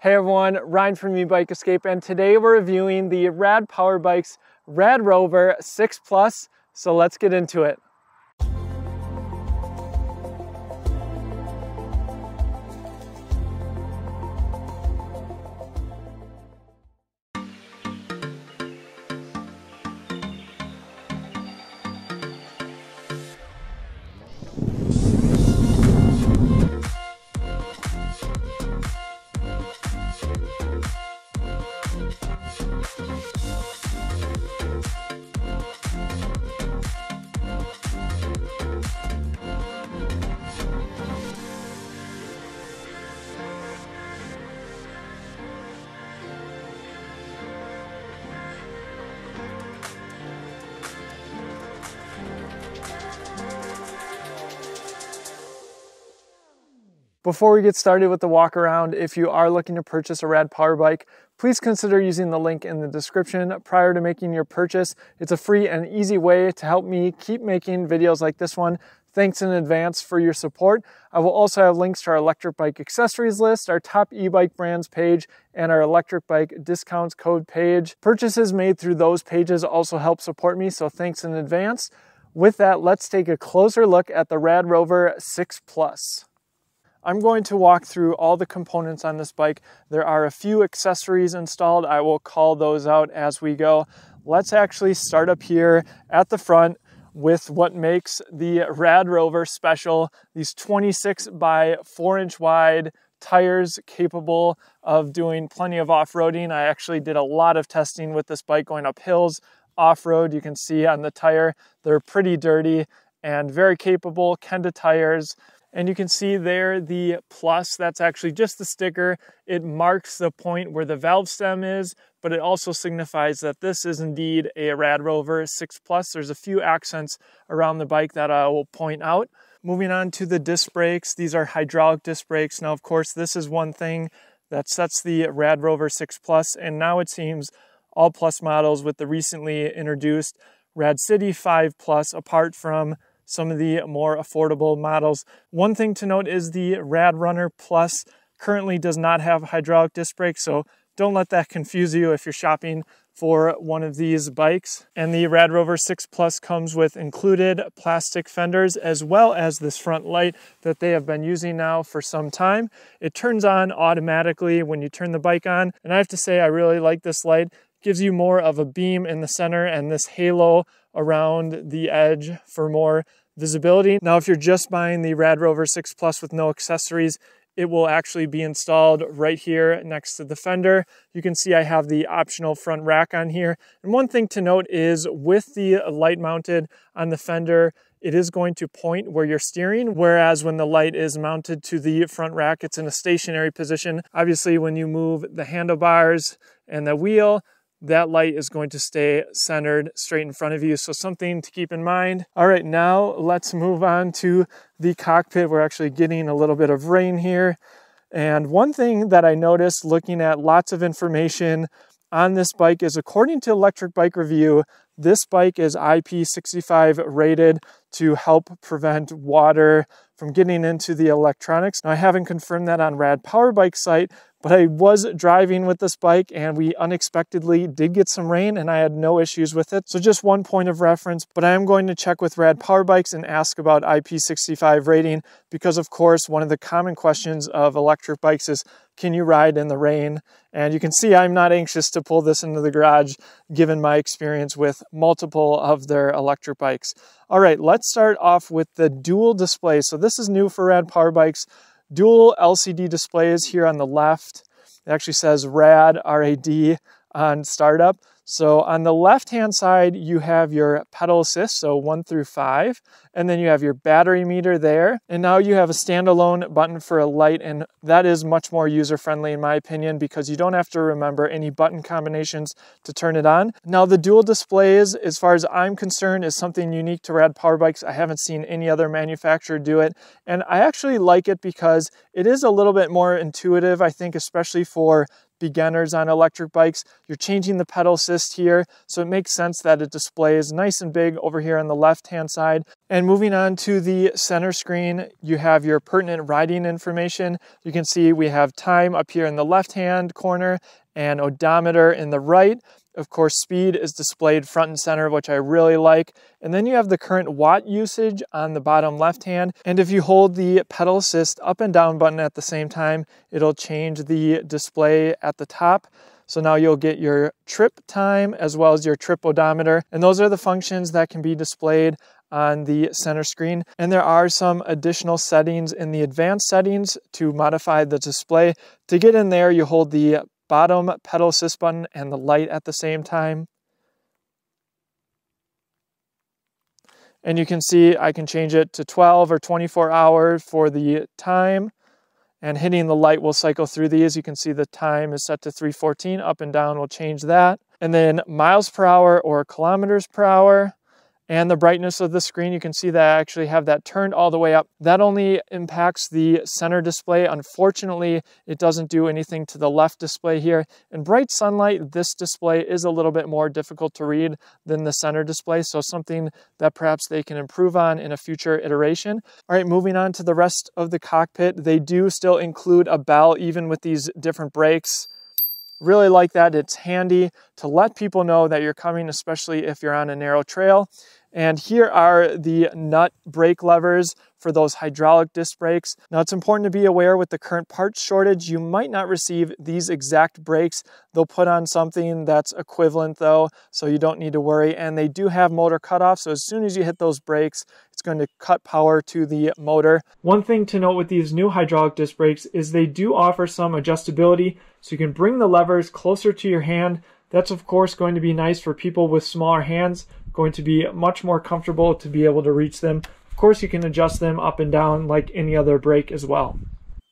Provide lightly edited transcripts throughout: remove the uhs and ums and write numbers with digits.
Hey everyone, Ryan from Ebike Escape, and today we're reviewing the Rad Power Bikes RadRover 6 Plus, so let's get into it. Before we get started with the walk around, if you are looking to purchase a Rad Power Bike, please consider using the link in the description prior to making your purchase. It's a free and easy way to help me keep making videos like this one. Thanks in advance for your support. I will also have links to our electric bike accessories list, our top e-bike brands page, and our electric bike discounts code page. Purchases made through those pages also help support me, so thanks in advance. With that, let's take a closer look at the RadRover 6 Plus. I'm going to walk through all the components on this bike. There are a few accessories installed. I will call those out as we go. Let's actually start up here at the front with what makes the RadRover special. These 26 by 4-inch wide tires capable of doing plenty of off-roading. I actually did a lot of testing with this bike going up hills, off-road. You can see on the tire, they're pretty dirty and very capable Kenda tires. And you can see there the plus, that's actually just the sticker. It marks the point where the valve stem is, but it also signifies that this is indeed a RadRover 6 Plus. There's a few accents around the bike that I will point out. Moving on to the disc brakes, these are hydraulic disc brakes. Now, of course, this is one thing that sets the RadRover 6 Plus, and now it seems all Plus models with the recently introduced Rad City 5 Plus, apart from some of the more affordable models. One thing to note is the Rad Runner Plus currently does not have hydraulic disc brakes, so don't let that confuse you if you're shopping for one of these bikes. And the RadRover 6 Plus comes with included plastic fenders as well as this front light that they have been using now for some time. It turns on automatically when you turn the bike on, and I have to say I really like this light. It gives you more of a beam in the center and this halo around the edge for more visibility. Now, if you're just buying the RadRover 6 Plus with no accessories, it will actually be installed right here next to the fender. You can see I have the optional front rack on here. And one thing to note is with the light mounted on the fender, it is going to point where you're steering, whereas when the light is mounted to the front rack, it's in a stationary position. Obviously, when you move the handlebars and the wheel, that light is going to stay centered straight in front of you. So something to keep in mind. All right, now let's move on to the cockpit. We're actually getting a little bit of rain here. And one thing that I noticed looking at lots of information on this bike is, according to Electric Bike Review, this bike is IP65 rated to help prevent water from getting into the electronics. Now, I haven't confirmed that on Rad Power Bike site, but I was driving with this bike and we unexpectedly did get some rain and I had no issues with it. So just one point of reference, but I am going to check with Rad Power Bikes and ask about IP65 rating because, of course, one of the common questions of electric bikes is, can you ride in the rain? And you can see I'm not anxious to pull this into the garage given my experience with multiple of their electric bikes. All right, let's start off with the dual display. So this is new for Rad Power Bikes. Dual LCD displays here on the left. It actually says Rad, R-A-D, on startup. So on the left-hand side, you have your pedal assist, so 1 through 5, and then you have your battery meter there. And now you have a standalone button for a light, and that is much more user-friendly in my opinion because you don't have to remember any button combinations to turn it on. Now the dual displays, as far as I'm concerned, is something unique to Rad Power Bikes. I haven't seen any other manufacturer do it, and I actually like it because it is a little bit more intuitive, I think, especially for beginners on electric bikes. You're changing the pedal assist here, so it makes sense that it displays nice and big over here on the left-hand side. And moving on to the center screen, you have your pertinent riding information. You can see we have time up here in the left-hand corner and odometer in the right. Of course, speed is displayed front and center, which I really like. And then you have the current watt usage on the bottom left hand. And if you hold the pedal assist up and down button at the same time, it'll change the display at the top. So now you'll get your trip time as well as your trip odometer. And those are the functions that can be displayed on the center screen. And there are some additional settings in the advanced settings to modify the display. To get in there, you hold the bottom pedal assist button and the light at the same time. And you can see I can change it to 12 or 24 hours for the time. And hitting the light will cycle through these. You can see the time is set to 3:14. Up and down will change that. And then miles per hour or kilometers per hour. And the brightness of the screen, you can see that I actually have that turned all the way up. That only impacts the center display. Unfortunately, it doesn't do anything to the left display here. In bright sunlight, this display is a little bit more difficult to read than the center display, so something that perhaps they can improve on in a future iteration. All right, moving on to the rest of the cockpit, they do still include a bell, even with these different brakes. Really like that. It's handy to let people know that you're coming, especially if you're on a narrow trail. And here are the nut brake levers for those hydraulic disc brakes. Now it's important to be aware with the current parts shortage, you might not receive these exact brakes. They'll put on something that's equivalent though, so you don't need to worry. And they do have motor cutoff, so as soon as you hit those brakes, it's going to cut power to the motor. One thing to note with these new hydraulic disc brakes is they do offer some adjustability, so you can bring the levers closer to your hand. That's of course going to be nice for people with smaller hands, going to be much more comfortable to be able to reach them. Of course, you can adjust them up and down like any other brake as well.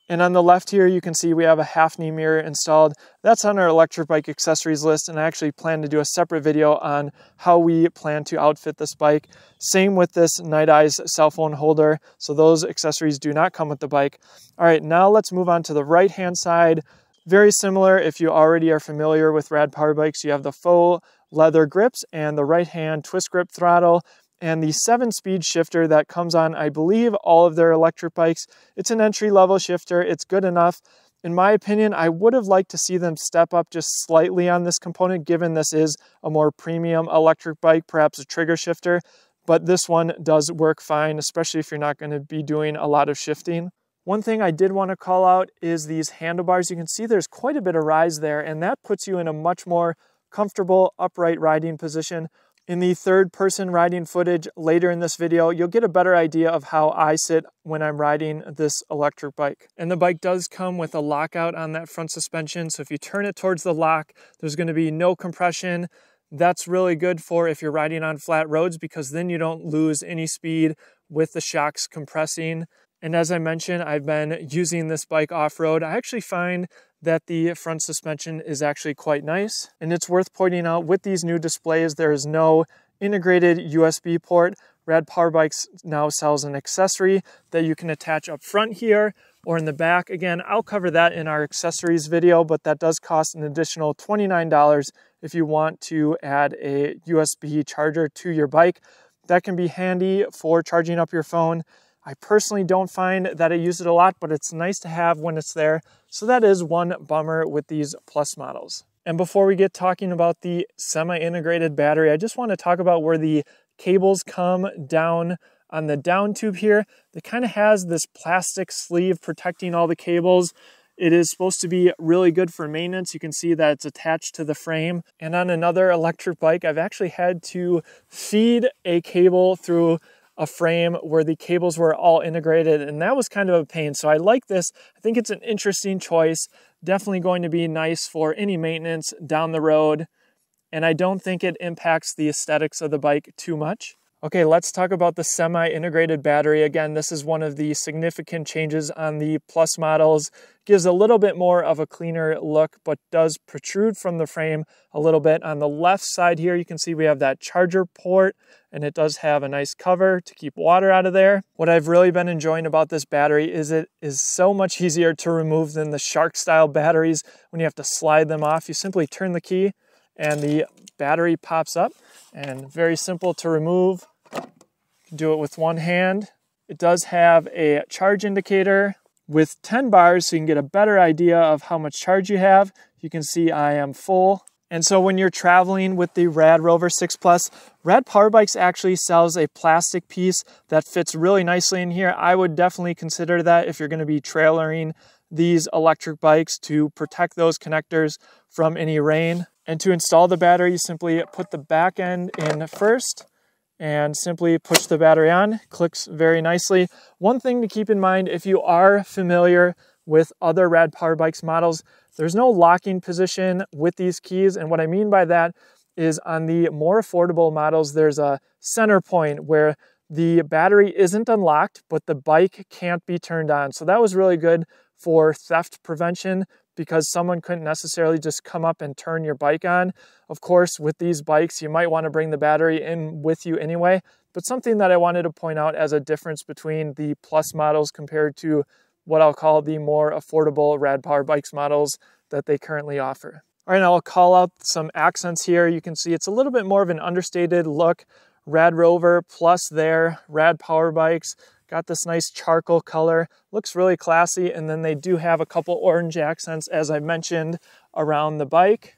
And on the left here, you can see we have a half knee mirror installed. That's on our electric bike accessories list, and I actually plan to do a separate video on how we plan to outfit this bike. Same with this Night Eyes cell phone holder, so those accessories do not come with the bike. All right, now let's move on to the right-hand side. Very similar, if you already are familiar with Rad Power Bikes, you have the faux leather grips and the right-hand twist grip throttle and the 7-speed shifter that comes on, I believe, all of their electric bikes. It's an entry-level shifter. It's good enough. In my opinion, I would have liked to see them step up just slightly on this component, given this is a more premium electric bike, perhaps a trigger shifter, but this one does work fine, especially if you're not going to be doing a lot of shifting. One thing I did want to call out is these handlebars. You can see there's quite a bit of rise there, and that puts you in a much more comfortable upright riding position. In the third-person riding footage later in this video, you'll get a better idea of how I sit when I'm riding this electric bike. And the bike does come with a lockout on that front suspension, so if you turn it towards the lock, there's going to be no compression. That's really good for if you're riding on flat roads, because then you don't lose any speed with the shocks compressing. And as I mentioned, I've been using this bike off-road. I actually find that the front suspension is actually quite nice. And it's worth pointing out, with these new displays, there is no integrated USB port. Rad Power Bikes now sells an accessory that you can attach up front here or in the back. Again, I'll cover that in our accessories video, but that does cost an additional $29 if you want to add a USB charger to your bike. That can be handy for charging up your phone. I personally don't find that I use it a lot, but it's nice to have when it's there. So that is one bummer with these Plus models. And before we get talking about the semi-integrated battery, I just want to talk about where the cables come down on the down tube here. It kind of has this plastic sleeve protecting all the cables. It is supposed to be really good for maintenance. You can see that it's attached to the frame. And on another electric bike, I've actually had to feed a cable through a frame where the cables were all integrated, and that was kind of a pain. So I like this. I think it's an interesting choice. Definitely going to be nice for any maintenance down the road, and I don't think it impacts the aesthetics of the bike too much. Okay, let's talk about the semi-integrated battery. Again, this is one of the significant changes on the Plus models. Gives a little bit more of a cleaner look, but does protrude from the frame a little bit. On the left side here, you can see we have that charger port, and it does have a nice cover to keep water out of there. What I've really been enjoying about this battery is it is so much easier to remove than the Shark-style batteries when you have to slide them off. You simply turn the key and the battery pops up, and very simple to remove. You can do it with one hand. It does have a charge indicator with 10 bars, so you can get a better idea of how much charge you have. You can see I am full. And so when you're traveling with the RadRover 6 Plus, Rad Power Bikes actually sells a plastic piece that fits really nicely in here. I would definitely consider that if you're going to be trailering these electric bikes, to protect those connectors from any rain. And to install the battery, you simply put the back end in first and simply push the battery on. Clicks very nicely. One thing to keep in mind, if you are familiar with other Rad Power Bikes models, there's no locking position with these keys. And what I mean by that is on the more affordable models, there's a center point where the battery isn't unlocked, but the bike can't be turned on. So that was really good for theft prevention, because someone couldn't necessarily just come up and turn your bike on. Of course, with these bikes, you might want to bring the battery in with you anyway, but something that I wanted to point out as a difference between the Plus models compared to what I'll call the more affordable Rad Power Bikes models that they currently offer. All right, now I'll call out some accents here. You can see it's a little bit more of an understated look. RadRover Plus there, Rad Power Bikes. Got this nice charcoal color, looks really classy, and then they do have a couple orange accents, as I mentioned, around the bike.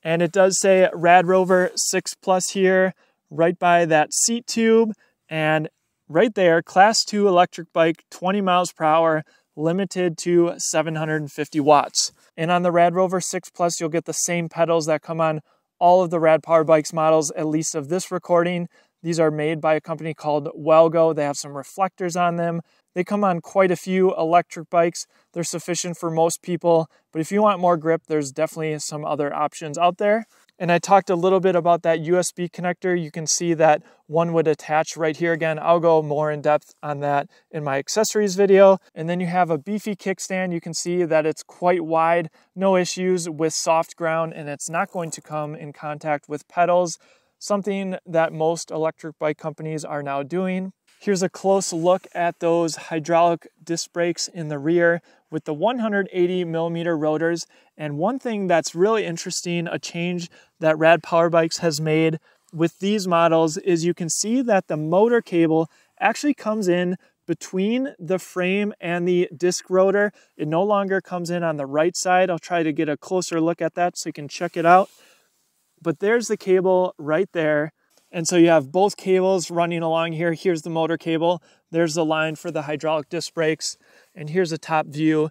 And it does say RadRover 6 Plus here, right by that seat tube, and right there, Class 2 electric bike, 20 miles per hour, limited to 750 watts. And on the RadRover 6 Plus, you'll get the same pedals that come on all of the Rad Power Bikes models, at least of this recording. These are made by a company called Welgo. They have some reflectors on them. They come on quite a few electric bikes. They're sufficient for most people, but if you want more grip, there's definitely some other options out there. And I talked a little bit about that USB connector. You can see that one would attach right here. Again, I'll go more in depth on that in my accessories video. And then you have a beefy kickstand. You can see that it's quite wide, no issues with soft ground, and it's not going to come in contact with pedals, something that most electric bike companies are now doing. Here's a close look at those hydraulic disc brakes in the rear with the 180 millimeter rotors. And one thing that's really interesting, a change that Rad Power Bikes has made with these models, is you can see that the motor cable actually comes in between the frame and the disc rotor. It no longer comes in on the right side. I'll try to get a closer look at that so you can check it out. But there's the cable right there. And so you have both cables running along here. Here's the motor cable. There's the line for the hydraulic disc brakes. And here's a top view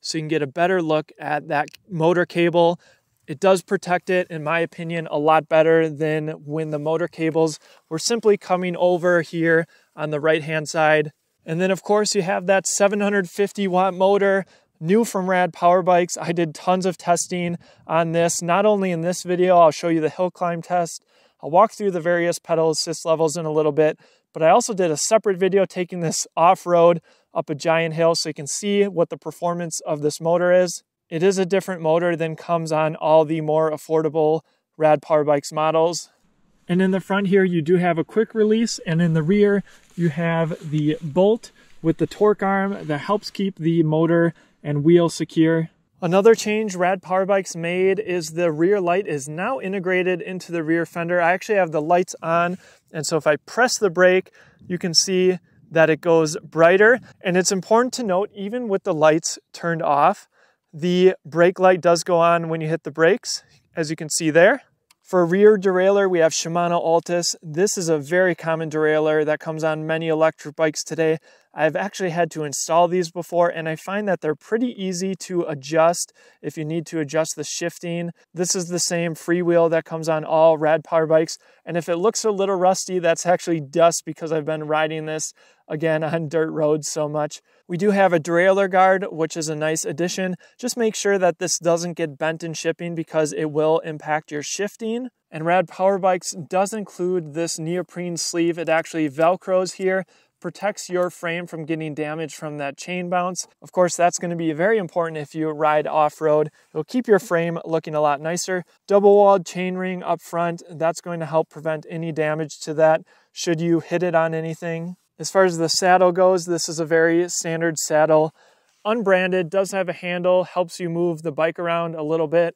so you can get a better look at that motor cable. It does protect it, in my opinion, a lot better than when the motor cables were simply coming over here on the right-hand side. And then, of course, you have that 750 watt motor, new from Rad Power Bikes. I did tons of testing on this, not only in this video. I'll show you the hill climb test. I'll walk through the various pedal assist levels in a little bit, but I also did a separate video taking this off-road up a giant hill so you can see what the performance of this motor is. It is a different motor than comes on all the more affordable Rad Power Bikes models. And in the front here, you do have a quick release, and in the rear, you have the bolt with the torque arm that helps keep the motor and wheel secure. Another change Rad Power Bikes made is the rear light is now integrated into the rear fender. I actually have the lights on, and so if I press the brake, you can see that it goes brighter. And it's important to note, even with the lights turned off, the brake light does go on when you hit the brakes, as you can see there. For rear derailleur, we have Shimano Altus. This is a very common derailleur that comes on many electric bikes today. I've actually had to install these before, and I find that they're pretty easy to adjust if you need to adjust the shifting. This is the same freewheel that comes on all Rad Power bikes, and if it looks a little rusty, that's actually dust because I've been riding this again on dirt roads so much. We do have a derailleur guard, which is a nice addition. Just make sure that this doesn't get bent in shipping because it will impact your shifting. And Rad Power Bikes does include this neoprene sleeve. It actually Velcros here, protects your frame from getting damaged from that chain bounce. Of course, that's going to be very important if you ride off-road. It'll keep your frame looking a lot nicer. Double-walled chain ring up front, that's going to help prevent any damage to that should you hit it on anything. As far as the saddle goes, this is a very standard saddle. Unbranded, does have a handle, helps you move the bike around a little bit.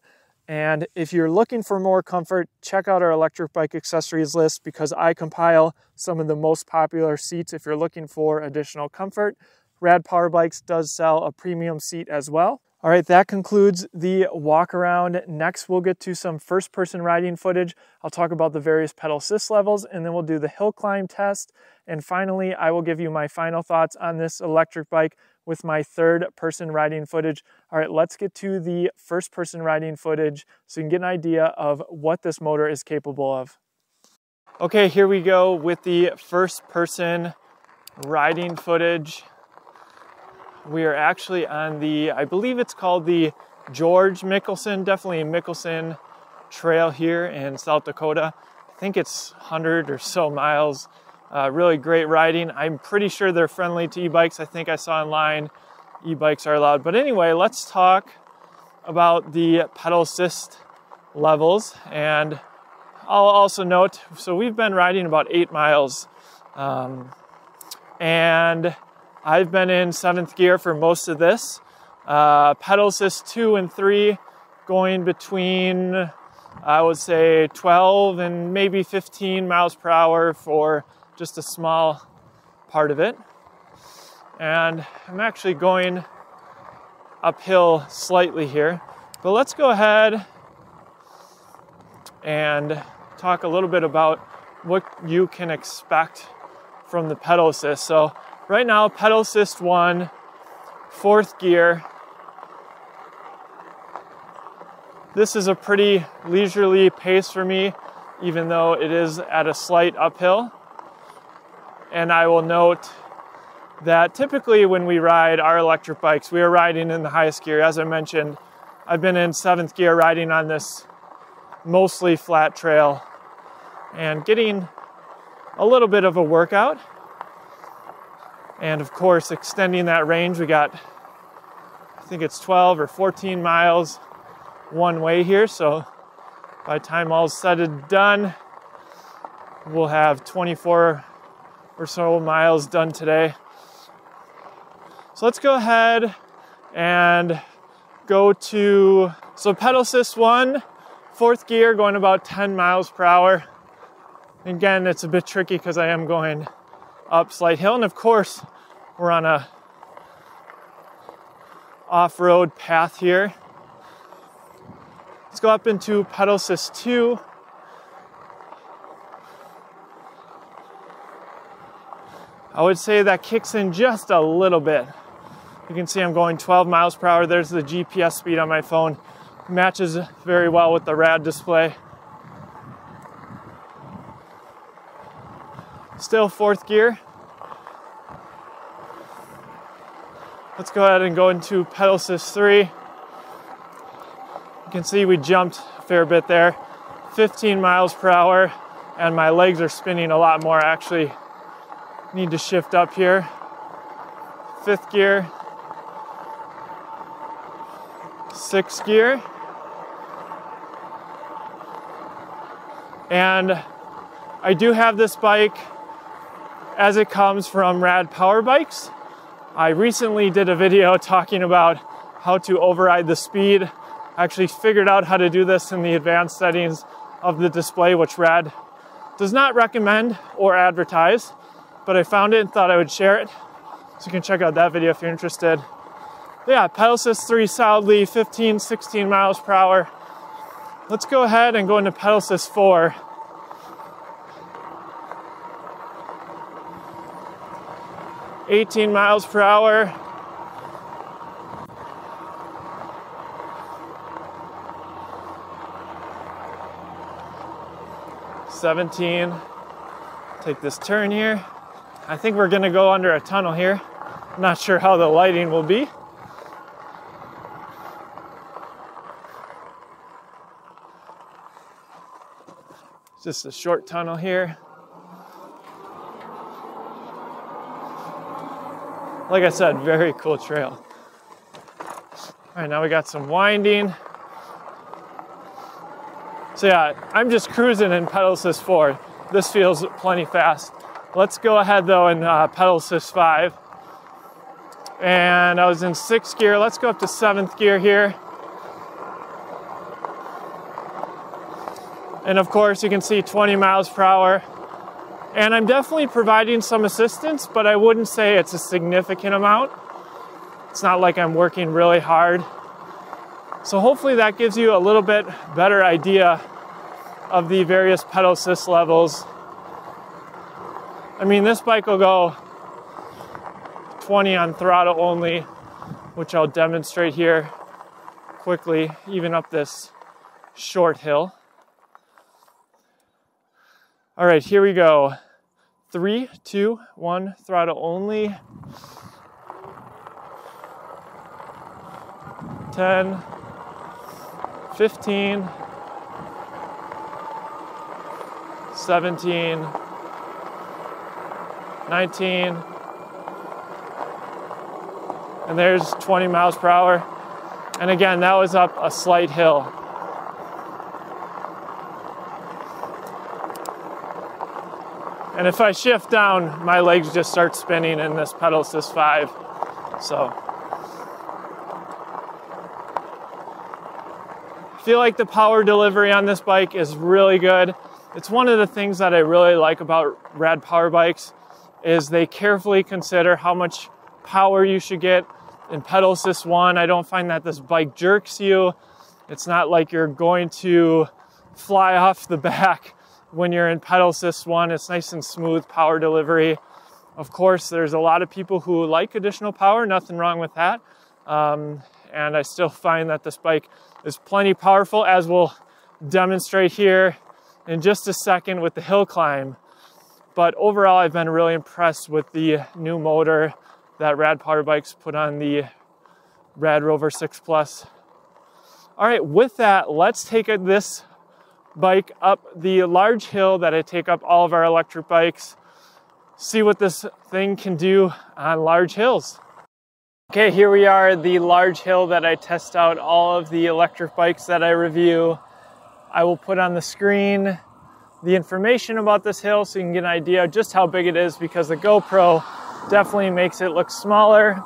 And if you're looking for more comfort, check out our electric bike accessories list because I compile some of the most popular seats if you're looking for additional comfort. Rad Power Bikes does sell a premium seat as well. All right, that concludes the walk around. Next, we'll get to some first-person riding footage. I'll talk about the various pedal assist levels, and then we'll do the hill climb test. And finally, I will give you my final thoughts on this electric bike with my third-person riding footage. All right, let's get to the first-person riding footage so you can get an idea of what this motor is capable of. Okay, here we go with the first-person riding footage. We are actually on the, I believe it's called the George Mickelson, definitely Mickelson Trail here in South Dakota. I think it's 100 or so miles. Really great riding. I'm pretty sure they're friendly to e-bikes. I think I saw online e-bikes are allowed. But anyway, let's talk about the pedal assist levels. And I'll also note, so we've been riding about 8 miles. And I've been in 7th gear for most of this. Pedal assist 2 and 3 going between, I would say 12 and maybe 15 miles per hour for just a small part of it. And I'm actually going uphill slightly here, but let's go ahead and talk a little bit about what you can expect from the pedal assist. So right now, pedal assist 1, 4th gear. This is a pretty leisurely pace for me, even though it is at a slight uphill. And I will note that typically when we ride our electric bikes, we are riding in the highest gear. As I mentioned, I've been in 7th gear riding on this mostly flat trail and getting a little bit of a workout. And of course, extending that range, we got, I think it's 12 or 14 miles one way here. So by the time all's said and done, we'll have 24 or so miles done today. So let's go ahead and go to, so pedal assist 1, 4th gear, going about 10 miles per hour. Again, it's a bit tricky because I am going up slight hill, and of course we're on a off-road path here. Let's go up into pedal assist 2. I would say that kicks in just a little bit. You can see I'm going 12 miles per hour. There's the GPS speed on my phone. Matches very well with the Rad display. Still 4th gear. Let's go ahead and go into pedal assist 3. You can see we jumped a fair bit there. 15 miles per hour, and my legs are spinning a lot more. I actually need to shift up here. 5th gear. 6th gear. And I do have this bike as it comes from Rad Power Bikes. I recently did a video talking about how to override the speed. I actually figured out how to do this in the advanced settings of the display, which Rad does not recommend or advertise, but I found it and thought I would share it. So you can check out that video if you're interested. But yeah, pedal assist 3 solidly 15, 16 miles per hour. Let's go ahead and go into pedal assist 4. 18 miles per hour. $17. Take this turn here. I think we're gonna go under a tunnel here. I'm not sure how the lighting will be. Just a short tunnel here. Like I said, very cool trail. All right, now we got some winding. So yeah, I'm just cruising in pedal assist 4. This feels plenty fast. Let's go ahead though in pedal assist 5. And I was in 6th gear. Let's go up to 7th gear here. And of course you can see 20 miles per hour. And I'm definitely providing some assistance, but I wouldn't say it's a significant amount. It's not like I'm working really hard. So hopefully that gives you a little bit better idea of the various pedal assist levels. I mean, this bike will go 20 on throttle only, which I'll demonstrate here quickly, even up this short hill. All right, here we go. 3, 2, 1, throttle only. 10, 15, 17, 19, and there's 20 miles per hour. And again, that was up a slight hill. And if I shift down, my legs just start spinning in this pedal assist 5. So I feel like the power delivery on this bike is really good. It's one of the things that I really like about Rad Power Bikes is they carefully consider how much power you should get. In pedal assist 1, I don't find that this bike jerks you. It's not like you're going to fly off the back when you're in pedal assist 1. It's nice and smooth power delivery. Of course, there's a lot of people who like additional power, nothing wrong with that. And I still find that this bike is plenty powerful, as we'll demonstrate here in just a second with the hill climb. But overall, I've been really impressed with the new motor that Rad Power Bikes put on the RadRover 6 Plus. All right, with that, let's take this bike up the large hill that I take up all of our electric bikes, see what this thing can do on large hills. Okay, here we are at the large hill that I test out all of the electric bikes that I review. I will put on the screen the information about this hill so you can get an idea of just how big it is, because the GoPro definitely makes it look smaller.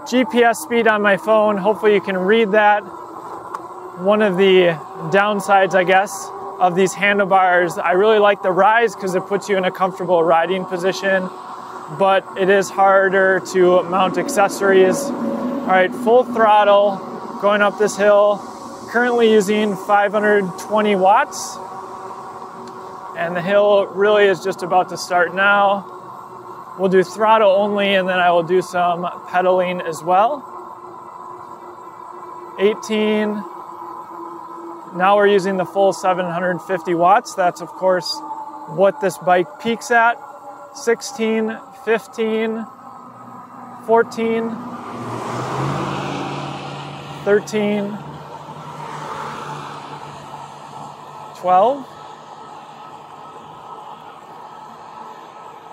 GPS speed on my phone, hopefully you can read that. One of the downsides, I guess, of these handlebars, I really like the rise because it puts you in a comfortable riding position, but it is harder to mount accessories. All right, full throttle, going up this hill, currently using 520 watts. And the hill really is just about to start now. We'll do throttle only, and then I will do some pedaling as well. 18. Now we're using the full 750 watts. That's, of course, what this bike peaks at. 16, 15, 14, 13, 12.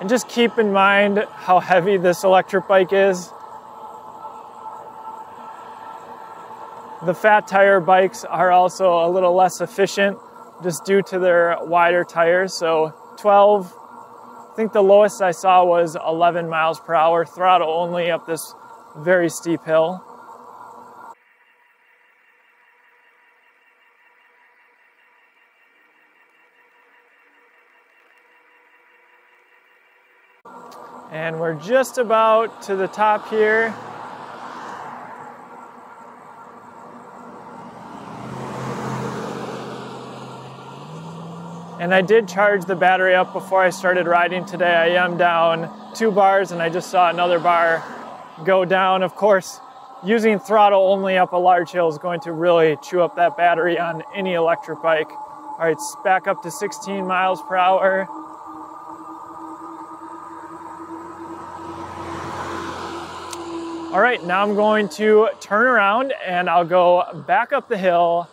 And just keep in mind how heavy this electric bike is. The fat tire bikes are also a little less efficient just due to their wider tires. So 12, I think the lowest I saw was 11 miles per hour, throttle only up this very steep hill. And we're just about to the top here. And I did charge the battery up before I started riding today. I am down 2 bars and I just saw another bar go down. Of course, using throttle only up a large hill is going to really chew up that battery on any electric bike. All right, it's back up to 16 miles per hour. All right, now I'm going to turn around and I'll go back up the hill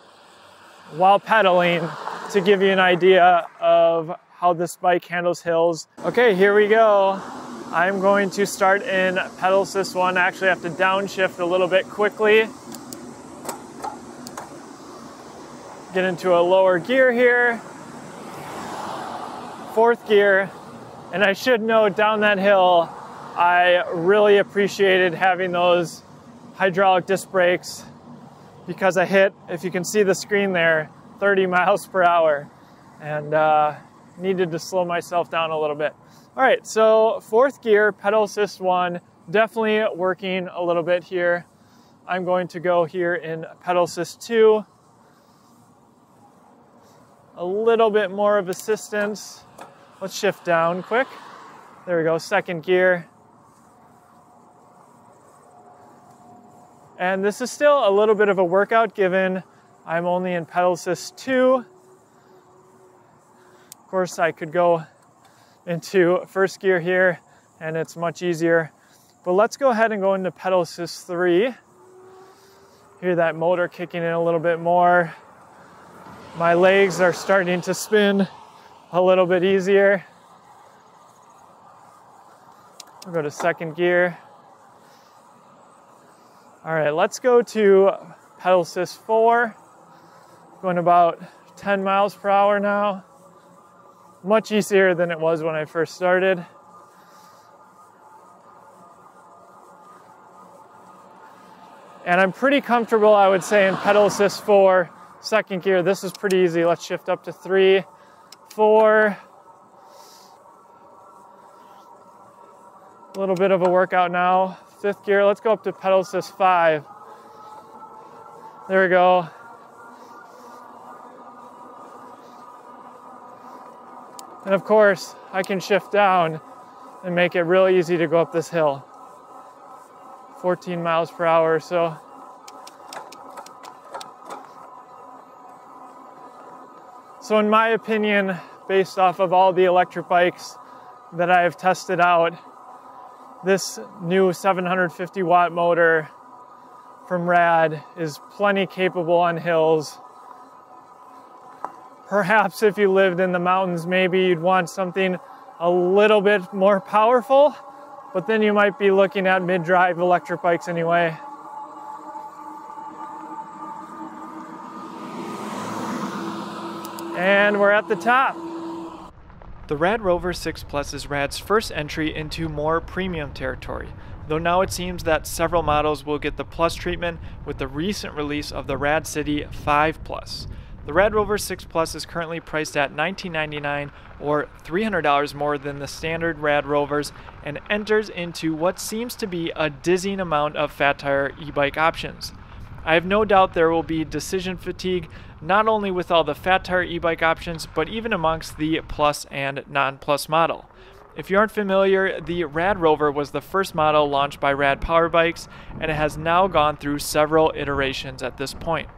while pedaling to give you an idea of how this bike handles hills. Okay, here we go. I'm going to start in pedal assist 1. I actually have to downshift a little bit quickly. Get into a lower gear here. 4th gear. And I should note, down that hill, I really appreciated having those hydraulic disc brakes because I hit, if you can see the screen there, 30 miles per hour and needed to slow myself down a little bit. All right, so 4th gear, pedal assist 1, definitely working a little bit here. I'm going to go here in pedal assist 2. A little bit more of assistance. Let's shift down quick. There we go, 2nd gear. And this is still a little bit of a workout given I'm only in pedal assist 2. Of course, I could go into 1st gear here and it's much easier. But let's go ahead and go into pedal assist 3. Hear that motor kicking in a little bit more. My legs are starting to spin a little bit easier. We'll go to 2nd gear. All right, let's go to pedal assist 4. Going about 10 miles per hour now. Much easier than it was when I first started. And I'm pretty comfortable, I would say, in pedal assist 4, 2nd gear. This is pretty easy. Let's shift up to 3, 4. A little bit of a workout now. 5th gear, let's go up to pedal assist 5. There we go. And of course, I can shift down and make it real easy to go up this hill. 14 miles per hour or so. So in my opinion, based off of all the electric bikes that I have tested out, this new 750 watt motor from Rad is plenty capable on hills. Perhaps if you lived in the mountains, maybe you'd want something a little bit more powerful, but then you might be looking at mid-drive electric bikes anyway. And we're at the top. The RadRover 6 Plus is Rad's first entry into more premium territory, though now it seems that several models will get the Plus treatment with the recent release of the Rad City 5 Plus. The RadRover 6 Plus is currently priced at $19.99 or $300 more than the standard RadRovers and enters into what seems to be a dizzying amount of fat tire e-bike options. I have no doubt there will be decision fatigue, not only with all the fat tire e-bike options, but even amongst the Plus and non-Plus model. If you aren't familiar, the RadRover was the first model launched by Rad Power Bikes, and it has now gone through several iterations at this point.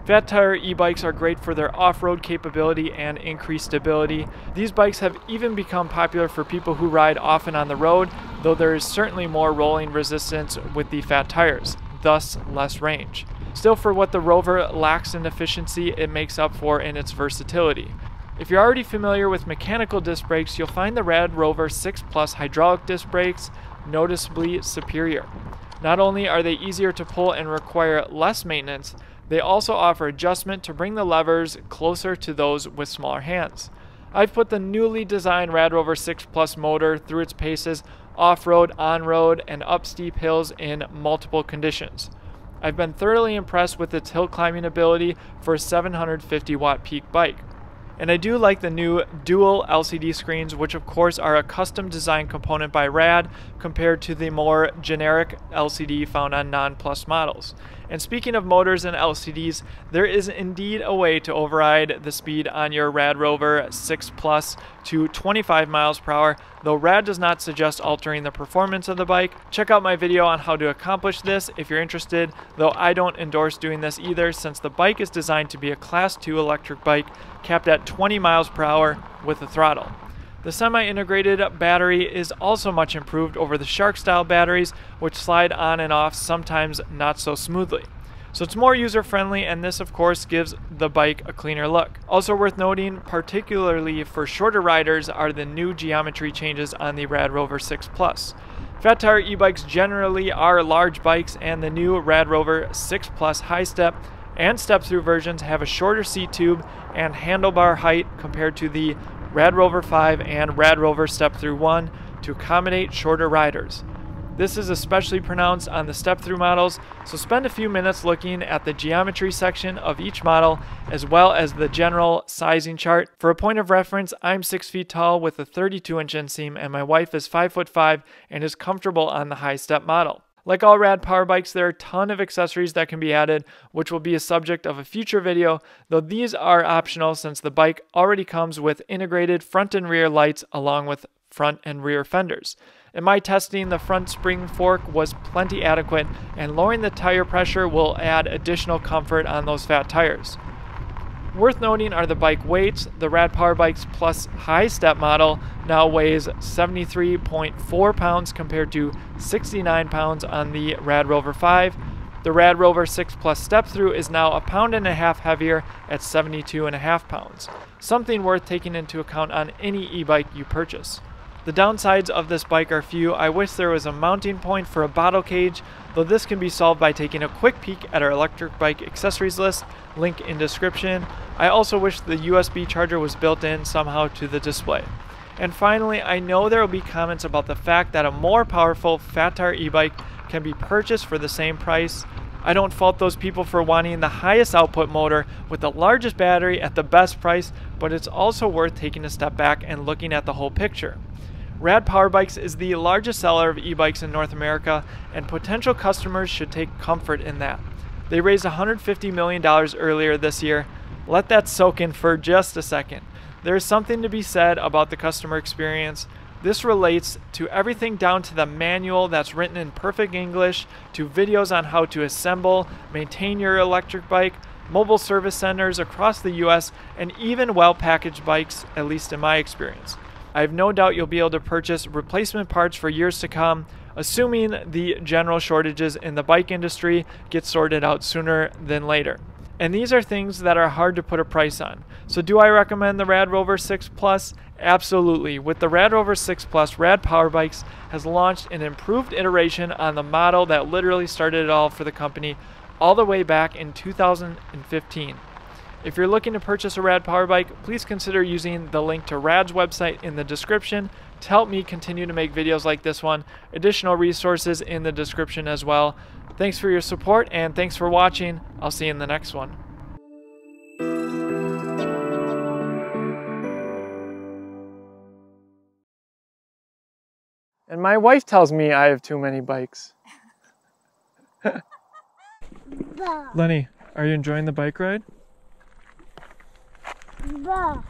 Fat tire e-bikes are great for their off-road capability and increased stability. These bikes have even become popular for people who ride often on the road, though there is certainly more rolling resistance with the fat tires, thus less range. Still, for what the Rover lacks in efficiency, it makes up for in its versatility. If you're already familiar with mechanical disc brakes, you'll find the RadRover 6 Plus hydraulic disc brakes noticeably superior. Not only are they easier to pull and require less maintenance, they also offer adjustment to bring the levers closer to those with smaller hands. I've put the newly designed RadRover 6 Plus motor through its paces off-road, on-road, and up steep hills in multiple conditions. I've been thoroughly impressed with its hill climbing ability for a 750 watt peak bike. And I do like the new dual LCD screens, which of course are a custom design component by Rad compared to the more generic LCD found on non-Plus models. And speaking of motors and LCDs, there is indeed a way to override the speed on your RadRover 6 Plus to 25 miles per hour, though Rad does not suggest altering the performance of the bike. Check out my video on how to accomplish this if you're interested, though I don't endorse doing this either since the bike is designed to be a Class 2 electric bike capped at 20 miles per hour with a throttle. The semi-integrated battery is also much improved over the Shark-style batteries, which slide on and off sometimes not so smoothly. So it's more user-friendly, and this of course gives the bike a cleaner look. Also worth noting, particularly for shorter riders, are the new geometry changes on the RadRover 6 Plus. Fat tire e-bikes generally are large bikes, and the new RadRover 6 Plus high step and step-through versions have a shorter seat tube and handlebar height compared to the RadRover 5 and RadRover Step-Through 1 to accommodate shorter riders. This is especially pronounced on the step-through models, so spend a few minutes looking at the geometry section of each model as well as the general sizing chart. For a point of reference, I'm 6 feet tall with a 32-inch inseam, and my wife is 5'5" and is comfortable on the high step model. Like all Rad Power bikes, there are a ton of accessories that can be added, which will be a subject of a future video, though these are optional since the bike already comes with integrated front and rear lights along with front and rear fenders. In my testing, the front spring fork was plenty adequate, and lowering the tire pressure will add additional comfort on those fat tires. Worth noting are the bike weights. The Rad Power Bikes Plus high step model now weighs 73.4 pounds compared to 69 pounds on the RadRover 5. The RadRover 6 Plus step through is now 1.5 pounds heavier at 72.5 pounds. Something worth taking into account on any e-bike you purchase. The downsides of this bike are few. I wish there was a mounting point for a bottle cage, though this can be solved by taking a quick peek at our electric bike accessories list, link in description. I also wish the USB charger was built in somehow to the display. And finally, I know there will be comments about the fact that a more powerful fat tire e-bike can be purchased for the same price. I don't fault those people for wanting the highest output motor with the largest battery at the best price, but it's also worth taking a step back and looking at the whole picture. Rad Power Bikes is the largest seller of e-bikes in North America, and potential customers should take comfort in that. They raised $150 million earlier this year. Let that soak in for just a second. There is something to be said about the customer experience. This relates to everything down to the manual that's written in perfect English, to videos on how to assemble, maintain your electric bike, mobile service centers across the US, and even well-packaged bikes, at least in my experience. I have no doubt you'll be able to purchase replacement parts for years to come, assuming the general shortages in the bike industry get sorted out sooner than later. And these are things that are hard to put a price on. So do I recommend the RadRover 6 Plus? Absolutely. With the RadRover 6 Plus, Rad Power Bikes has launched an improved iteration on the model that literally started it all for the company all the way back in 2015. If you're looking to purchase a Rad Power Bike, please consider using the link to Rad's website in the description to help me continue to make videos like this one. Additional resources in the description as well. Thanks for your support and thanks for watching. I'll see you in the next one. And my wife tells me I have too many bikes. Lenny, are you enjoying the bike ride? Bah.